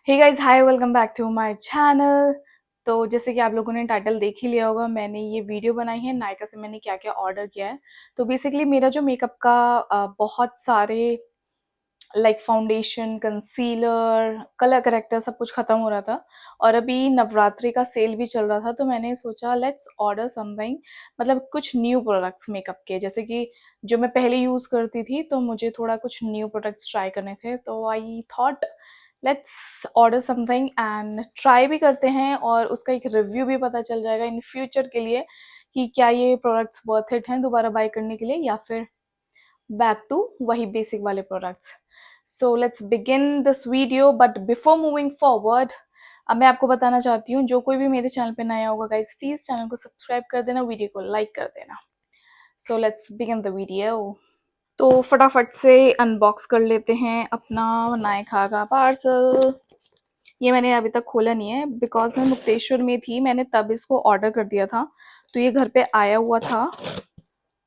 Hey guys, hi, welcome back to my channel. तो जैसे कि आप लोगों ने टाइटल देख ही लिया होगा, मैंने ये वीडियो बनाई है नायका से मैंने क्या क्या ऑर्डर किया है। तो बेसिकली मेरा जो मेकअप का बहुत सारे like foundation, concealer, colour corrector सब कुछ ख़त्म हो रहा था। और अभी नवरात्रि का सेल भी चल रहा था, तो मैंने सोचा लेट्स ऑर्डर समथिंग, मतलब कुछ न्यू प्रोडक्ट्स मेकअप के, जैसे कि जो मैं पहले यूज़ करती थी, तो मुझे थोड़ा कुछ न्यू प्रोडक्ट्स ट्राई करने थे। तो I thought let's order something and try भी करते हैं, और उसका एक रिव्यू भी पता चल जाएगा इन फ्यूचर के लिए कि क्या ये प्रोडक्ट्स वर्थ इट हैं दोबारा बाय करने के लिए, या फिर बैक टू वही बेसिक वाले products. So let's begin this video, but before moving forward अब मैं आपको बताना चाहती हूँ, जो कोई भी मेरे चैनल पे नया होगा गाइज, प्लीज़ चैनल को सब्सक्राइब कर देना, वीडियो को लाइक कर देना। So let's begin the video. तो फटाफट से अनबॉक्स कर लेते हैं अपना नायका का पार्सल। ये मैंने अभी तक खोला नहीं है बिकॉज मैं मुक्तेश्वर में थी, मैंने तब इसको ऑर्डर कर दिया था, तो ये घर पे आया हुआ था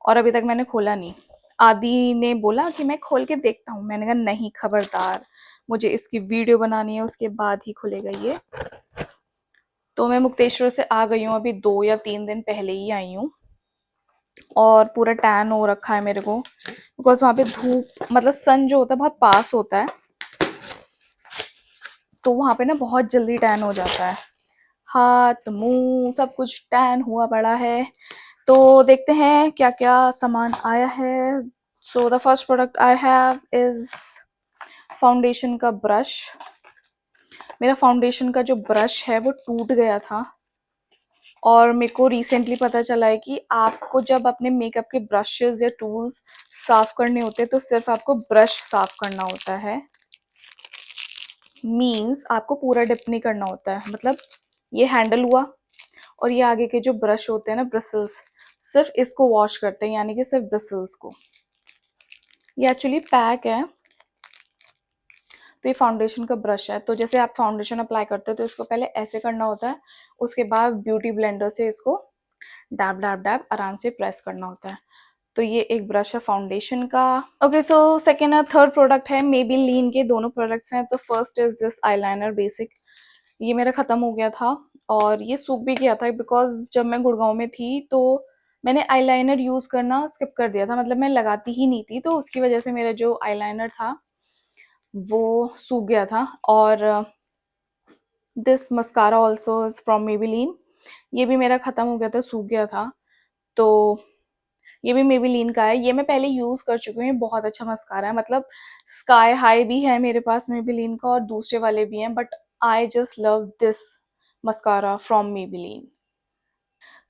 और अभी तक मैंने खोला नहीं। आदि ने बोला कि मैं खोल के देखता हूँ, मैंने कहा नहीं, खबरदार, मुझे इसकी वीडियो बनानी है, उसके बाद ही खुलेगा ये। तो मैं मुक्तेश्वर से आ गई हूँ, अभी 2 या 3 दिन पहले ही आई हूँ, और पूरा टैन हो रखा है मेरे को बिकॉज वहाँ पे धूप, मतलब सन जो होता है बहुत पास होता है, तो वहाँ पे ना बहुत जल्दी टैन हो जाता है, हाथ मुंह सब कुछ टैन हुआ पड़ा है। तो देखते हैं क्या क्या सामान आया है। So the first product I have is foundation का ब्रश। मेरा फाउंडेशन का जो ब्रश है वो टूट गया था, और मेरे को रिसेंटली पता चला है कि आपको जब अपने मेकअप के ब्रशेस या टूल्स साफ करने होते हैं, तो सिर्फ आपको ब्रश साफ करना होता है, मीन्स आपको पूरा डिप नहीं करना होता है। मतलब ये हैंडल हुआ, और ये आगे के जो ब्रश होते हैं ना, ब्रिसल्स, सिर्फ इसको वॉश करते हैं, यानी कि सिर्फ ब्रिसल्स को। ये एक्चुअली पैक है। तो ये फाउंडेशन का ब्रश है। तो जैसे आप फाउंडेशन अप्लाई करते हो तो इसको पहले ऐसे करना होता है, उसके बाद ब्यूटी ब्लेंडर से इसको डैब डैब डैब आराम से प्रेस करना होता है। तो ये एक ब्रश है फाउंडेशन का। ओके, सो सेकेंड और थर्ड प्रोडक्ट है मेबेलिन के, दोनों प्रोडक्ट्स हैं। तो first is this eyeliner basic. ये मेरा ख़त्म हो गया था, और ये सूख भी गया था बिकॉज जब मैं गुड़गांव में थी तो मैंने आईलाइनर यूज़ करना स्किप कर दिया था, मतलब मैं लगाती ही नहीं थी, तो उसकी वजह से मेरा जो आईलाइनर था वो सूख गया था। और this mascara also is from Maybelline. ये भी मेरा ख़त्म हो गया था, सूख गया था, तो ये भी मेबेलिन का है। ये मैं पहले यूज़ कर चुकी हूँ, ये बहुत अच्छा मस्कारा है। मतलब स्काई हाई भी है मेरे पास मेबेलिन का, और दूसरे वाले भी हैं, but I just love this mascara from Maybelline.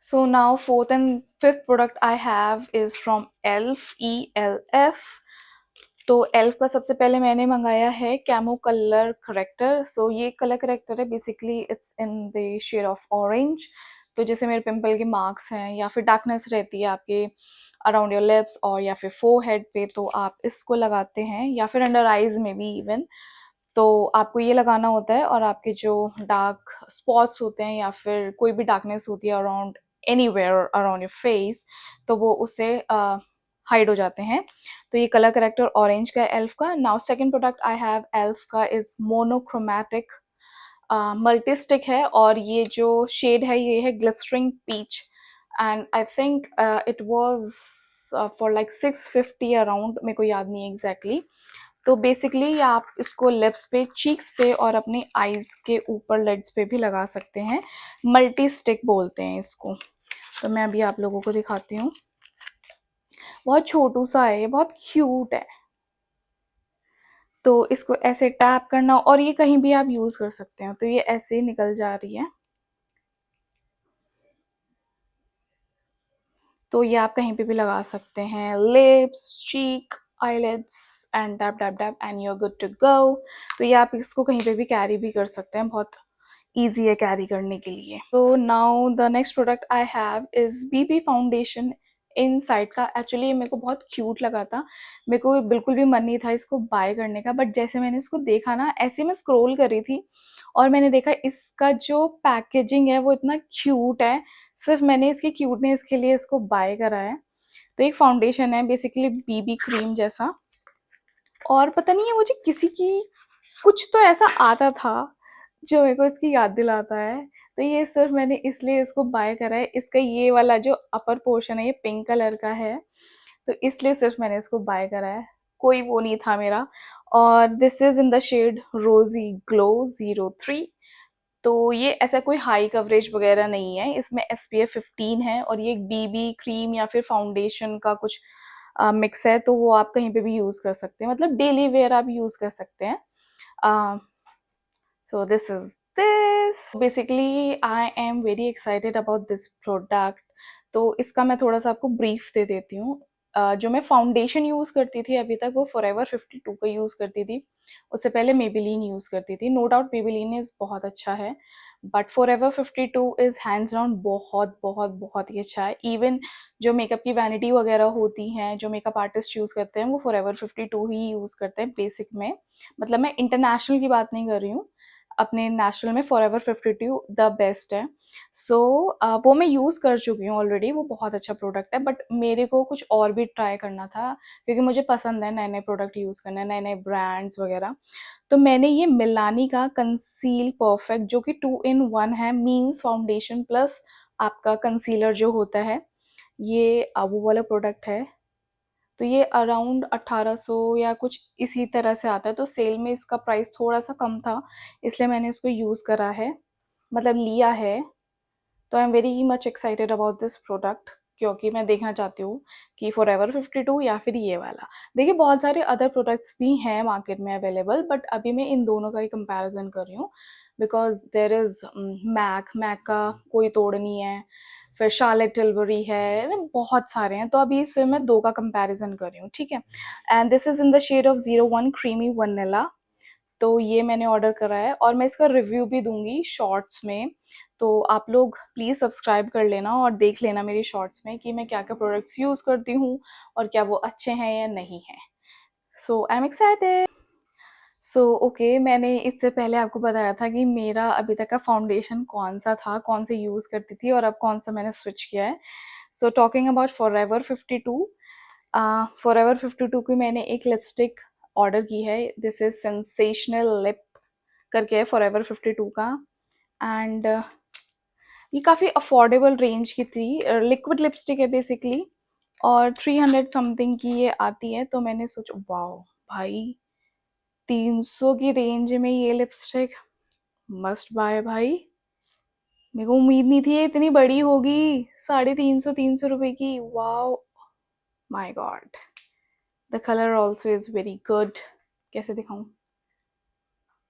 So now fourth and fifth product I have is from ELF, ELF। तो एल्फ का सबसे पहले मैंने मंगाया है कैमो कलर करेक्टर। सो ये कलर करेक्टर है, basically it's in the shade of orange. तो जैसे मेरे पिंपल के मार्क्स हैं, या फिर डार्कनेस रहती है आपके अराउंड योर लिप्स और या फिर फोरहेड पे, तो आप इसको लगाते हैं, या फिर अंडर आइज में भी इवन। तो आपको ये लगाना होता है, और आपके जो डार्क स्पॉट्स होते हैं या फिर कोई भी डार्कनेस होती है around anywhere around your face, तो वो उससे हाइड हो जाते हैं। तो ये कलर करेक्टर ऑरेंज का है एल्फ का। Now second product I have Elf का इज़ मोनोक्रोमैटिक मल्टी स्टिक है, और ये जो शेड है ये है glistering peach, and I think it was for like 650 around, मेरे को याद नहीं है एग्जैक्टली। तो बेसिकली आप इसको लिप्स पे, चीक्स पे, और अपने आईज के ऊपर लिड्स पे भी लगा सकते हैं। मल्टी स्टिक बोलते हैं इसको। तो मैं अभी आप लोगों को दिखाती हूँ। बहुत छोटू सा है, ये बहुत क्यूट है। तो इसको ऐसे टैप करना, और ये कहीं भी आप यूज़ कर सकते हैं। तो ये ऐसे ही निकल जा रही है, तो ये आप कहीं पे भी लगा सकते हैं, lips, cheek, eyelids, and dab dab dab and you are good to go. तो ये आप इसको कहीं पे भी कैरी भी कर सकते हैं, बहुत ईजी है कैरी करने के लिए। तो now the next product I have is BB foundation Insight का। एक्चुअली ये मेरे को बहुत क्यूट लगा था, मेरे को बिल्कुल भी मन नहीं था इसको बाय करने का, बट जैसे मैंने इसको देखा ना, ऐसे मैं स्क्रॉल कर रही थी और मैंने देखा इसका जो पैकेजिंग है वो इतना क्यूट है, सिर्फ मैंने इसकी क्यूटनेस के लिए इसको बाय करा है। तो एक फाउंडेशन है, बेसिकली बीबी क्रीम जैसा, और पता नहीं है मुझे किसी की कुछ तो ऐसा आता था, जो मेरे को इसकी याद दिलाता है। तो ये सिर्फ मैंने इसलिए इसको बाय करा है, इसका ये वाला जो अपर पोर्शन है ये पिंक कलर का है, तो इसलिए सिर्फ मैंने इसको बाय करा है, कोई वो नहीं था मेरा। और this is in the shade rosy glow 03। तो ये ऐसा कोई हाई कवरेज वगैरह नहीं है, इसमें SPF 15 है और ये एक BB क्रीम या फिर फाउंडेशन का कुछ मिक्स है, तो वो आप कहीं पे भी यूज़ कर सकते हैं, मतलब डेली वेयर आप यूज़ कर सकते हैं। So this is this. Basically, I am very excited about this product. तो इसका मैं थोड़ा सा आपको ब्रीफ दे देती हूँ। जो मैं फाउंडेशन यूज़ करती थी अभी तक वो फॉरएवर 52 का यूज़ करती थी। उससे पहले मेबेलिन यूज़ करती थी। नो डाउट मेबेलिन इज़ बहुत अच्छा है, but forever 52 is hands down बहुत बहुत बहुत ही अच्छा है। इवन जो मेकअप की वैनिटी वगैरह होती हैं, जो मेकअप आर्टिस्ट यूज़ करते हैं, वो फॉरएवर 52 ही यूज़ करते हैं बेसिक में। मतलब मैं इंटरनेशनल की बात नहीं कर रही हूँ, अपने नेशनल में फॉरएवर 52 द बेस्ट है। सो वो मैं यूज़ कर चुकी हूँ ऑलरेडी, वो बहुत अच्छा प्रोडक्ट है, बट मेरे को कुछ और भी ट्राई करना था क्योंकि मुझे पसंद है नए नए प्रोडक्ट यूज़ करना, नए नए ब्रांड्स वगैरह। तो मैंने ये मिलानी का कंसील परफेक्ट जो कि 2 in 1 है, मीन्स फाउंडेशन प्लस आपका कंसीलर जो होता है, ये वो वाला प्रोडक्ट है। तो ये अराउंड 1800 या कुछ इसी तरह से आता है, तो सेल में इसका प्राइस थोड़ा सा कम था, इसलिए मैंने इसको यूज़ करा है, मतलब लिया है। तो I am very much excited about this product, क्योंकि मैं देखना चाहती हूँ कि फॉरएवर 52 या फिर ये वाला। देखिए बहुत सारे अदर प्रोडक्ट्स भी हैं मार्केट में अवेलेबल, बट अभी मैं इन दोनों का ही कंपैरिजन कर रही हूँ, बिकॉज देर इज़ मैक का कोई तोड़ नहीं है, फिर शार्लेट टिल्बरी है, बहुत सारे हैं, तो अभी इससे मैं दो का कंपैरिजन कर रही हूँ, ठीक है। And this is in the shade of 01 creamy vanilla. तो ये मैंने ऑर्डर करा है और मैं इसका रिव्यू भी दूंगी शॉर्ट्स में, तो आप लोग प्लीज़ सब्सक्राइब कर लेना और देख लेना मेरी शॉर्ट्स में कि मैं क्या क्या प्रोडक्ट्स यूज़ करती हूँ और क्या वो अच्छे हैं या नहीं हैं। So I am excited. So okay, मैंने इससे पहले आपको बताया था कि मेरा अभी तक का फाउंडेशन कौन सा था, कौन से यूज़ करती थी और अब कौन सा मैंने स्विच किया है। So talking about forever 52, forever 52 की मैंने एक लिपस्टिक ऑर्डर की है, दिस इज़ सेंसेशनल लिप करके है फॉरएवर 52 का। एंड ये काफ़ी अफोर्डेबल रेंज की थी, लिक्विड लिपस्टिक है बेसिकली, और 300 समथिंग की ये आती है। तो मैंने सोचा वाओ भाई, 300 की रेंज में ये लिपस्टिक मस्ट बाय भाई। मेरे को उम्मीद नहीं थी ये इतनी बड़ी होगी, 350 300 रुपए की। Wow my God, the colour also is very good. कैसे दिखाऊं,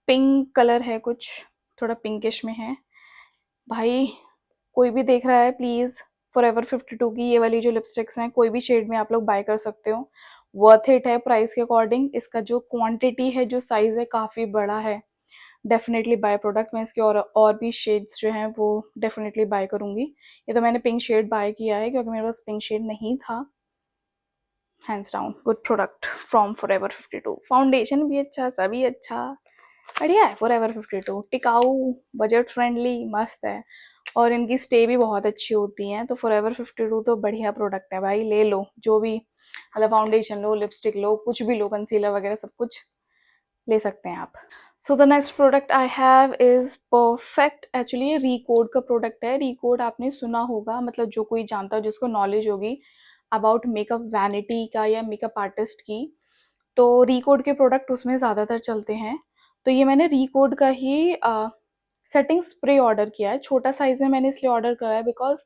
पिंक कलर है कुछ, थोड़ा पिंकिश में है भाई। कोई भी देख रहा है प्लीज़, फॉरएवर 52 की ये वाली जो लिपस्टिक्स हैं कोई भी शेड में आप लोग बाय कर सकते हो, वर्थ इट है प्राइस के अकॉर्डिंग। इसका जो क्वांटिटी है, जो साइज़ है, काफ़ी बड़ा है। डेफिनेटली बाय प्रोडक्ट, मैं इसके और भी शेड्स जो हैं वो डेफिनेटली बाय करूँगी। ये तो मैंने पिंक शेड बाय किया है क्योंकि मेरे पास पिंक शेड नहीं था। Hands down good product from forever 52। Foundation भी अच्छा, सभी अच्छा, बढ़िया है। फॉरएवर 52 टिकाऊ, बजट फ्रेंडली, मस्त है, और इनकी स्टे भी बहुत अच्छी होती हैं। तो फॉरएवर 52 तो बढ़िया प्रोडक्ट है भाई, ले लो जो भी, मतलब फाउंडेशन लो, लिपस्टिक लो, कुछ भी लो, कंसीलर वगैरह सब कुछ ले सकते हैं आप। So the next product I have is perfect. Actually ये रिकोड का प्रोडक्ट है। रिकोड आपने सुना होगा, मतलब जो कोई जानता हो, जिसको नॉलेज होगी अबाउट मेकअप वैनिटी का या मेकअप आर्टिस्ट की, तो रिकोड के प्रोडक्ट उसमें ज़्यादातर चलते हैं। तो ये मैंने रिकोड का ही सेटिंग स्प्रे ऑर्डर किया है। छोटा साइज़ में मैंने इसलिए ऑर्डर करा है बिकॉज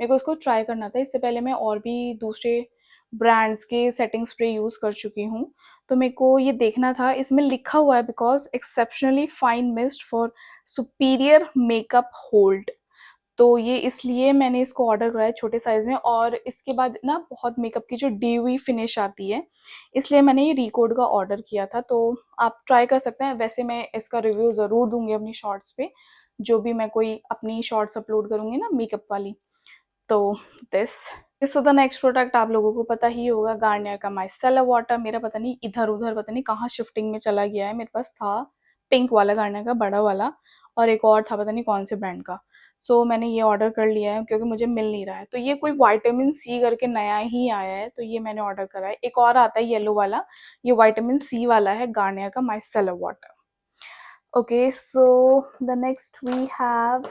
मेरे को इसको ट्राई करना था। इससे पहले मैं और भी दूसरे ब्रांड्स के सेटिंग स्प्रे यूज़ कर चुकी हूँ, तो मेरे को ये देखना था। इसमें लिखा हुआ है because exceptionally fine mist for superior makeup hold, तो ये इसलिए मैंने इसको ऑर्डर करा है छोटे साइज़ में। और इसके बाद ना बहुत मेकअप की जो ड्यूई फिनिश आती है, इसलिए मैंने ये रिकोड का ऑर्डर किया था। तो आप ट्राई कर सकते हैं। वैसे मैं इसका रिव्यू ज़रूर दूंगी अपनी शॉर्ट्स पे, जो भी मैं कोई अपनी शॉर्ट्स अपलोड करूँगी ना मेकअप वाली। तो this so the next product आप लोगों को पता ही होगा, गार्नियर का माइसेलर वाटर। मेरा पता नहीं इधर उधर पता नहीं कहाँ शिफ्टिंग में चला गया है। मेरे पास था पिंक वाला गार्नियर का बड़ा वाला, और एक और था पता नहीं कौन से ब्रांड का। सो मैंने ये ऑर्डर कर लिया है क्योंकि मुझे मिल नहीं रहा है। तो ये कोई विटामिन सी करके नया ही आया है, तो ये मैंने ऑर्डर करा है। एक और आता है येलो वाला, ये विटामिन सी वाला है, गार्नियर का micellar water. Okay, so the next we have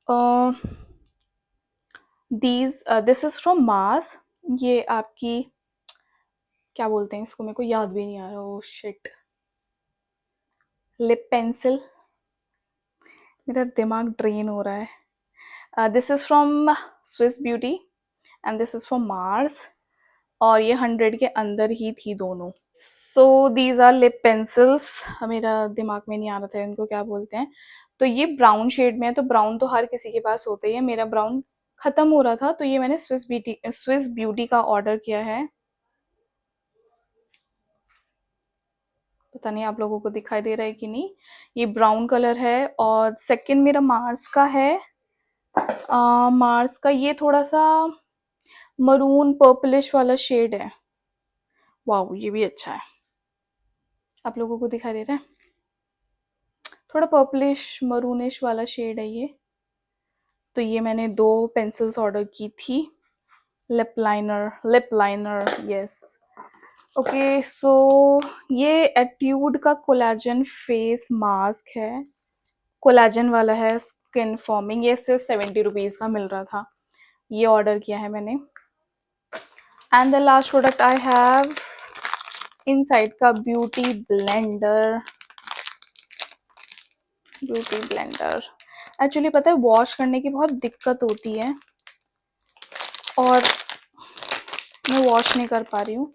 uh, these this is from Mars. ये आपकी क्या बोलते हैं इसको, मेरे को याद भी नहीं आ रहा, ओ शिट, लिप पेंसिल। मेरा दिमाग ड्रेन हो रहा है। This is from Swiss Beauty and this is from Mars, और ये 100 के अंदर ही थी दोनों। So these are lip pencils. मेरा दिमाग में नहीं आ रहा था इनको क्या बोलते हैं। तो ये ब्राउन शेड में है, तो ब्राउन तो हर किसी के पास होता ही है, मेरा ब्राउन ख़त्म हो रहा था, तो ये मैंने स्विस ब्यूटी का ऑर्डर किया है। पता नहीं आप लोगों को दिखाई दे रहा है कि नहीं। ये ब्राउन कलर है, और सेकंड मेरा मार्स का है। मार्स का ये थोड़ा सा मरून पर्पलिश वाला शेड है। वाओ, ये भी अच्छा है। आप लोगों को दिखाई दे रहा है, थोड़ा पर्पलिश मरूनिश वाला शेड है ये। तो ये मैंने 2 पेंसिल्स ऑर्डर की थी, लिप लाइनर, यस। ओके, सो ये एट्यूड का कोलाजन फेस मास्क है, कोलाजन वाला है, स्किन फॉर्मिंग। ये सिर्फ 70 रुपीज़ का मिल रहा था, ये ऑर्डर किया है मैंने। And the last product I have inside का ब्यूटी ब्लेंडर। एक्चुअली पता है वॉश करने की बहुत दिक्कत होती है, और मैं वॉश नहीं कर पा रही हूँ।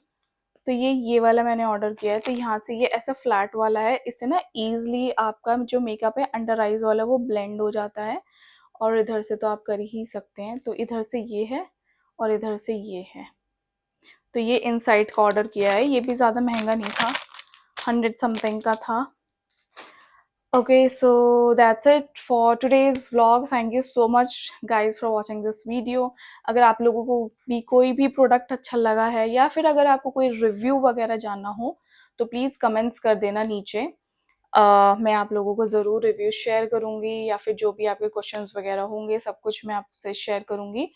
तो ये वाला मैंने ऑर्डर किया है। तो यहाँ से ये ऐसा फ्लैट वाला है, इससे ना ईज़िली आपका जो मेकअप है अंडर आइज़ वाला वो ब्लेंड हो जाता है, और इधर से तो आप कर ही सकते हैं। तो इधर से ये है और इधर से ये है। तो ये इनसाइड का ऑर्डर किया है, ये भी ज़्यादा महंगा नहीं था, 100 समथिंग का था। Okay, so that's it for today's vlog. Thank you so much guys for watching this video. अगर आप लोगों को भी कोई भी प्रोडक्ट अच्छा लगा है, या फिर अगर आपको कोई रिव्यू वगैरह जानना हो, तो प्लीज़ कमेंट्स कर देना नीचे। मैं आप लोगों को ज़रूर रिव्यू शेयर करूँगी, या फिर जो भी आपके क्वेश्चंस वगैरह होंगे सब कुछ मैं आपसे शेयर करूँगी।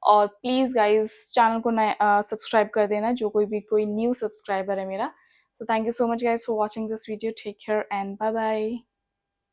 और प्लीज़ गाइज चैनल को नया सब्सक्राइब कर देना, जो कोई न्यू सब्सक्राइबर है मेरा। So thank you so much guys for watching this video. Take care and bye bye.